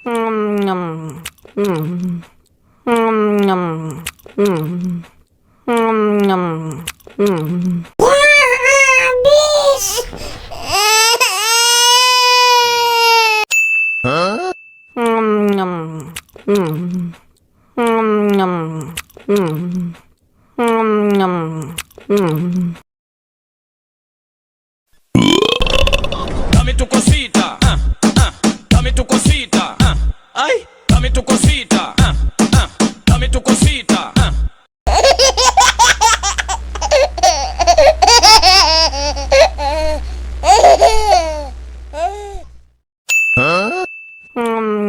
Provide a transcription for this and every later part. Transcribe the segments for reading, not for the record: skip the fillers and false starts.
Nyam. Nyam. Nyam. Habis. Nyam. Nyam. Nyam. Dame tu cosita, dame tu cosita, ay, dame tu cosita, dame tu cosita.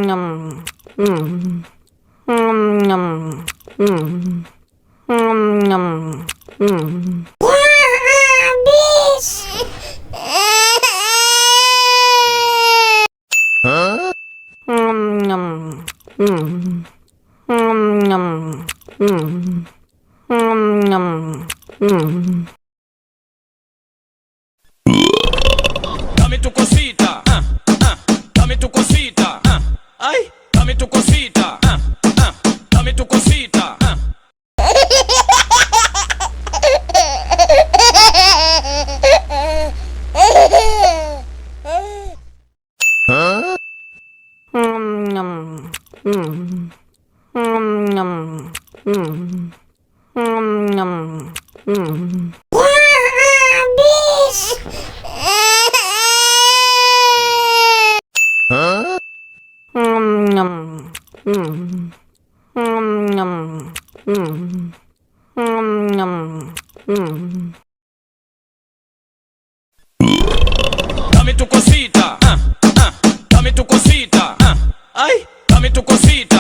Nyam. Nyam. Nyam. Habis. Nyam. Nyam. Nyam. Dame tu cosita, dame tu cosita, ay, dame tu cosita, dame tu cosita. Nyam. Nyam. Nyam. Habis. Nyam. Nyam. Nyam. Dame tu cosita, dame tu cosita, ay, dame tu cosita.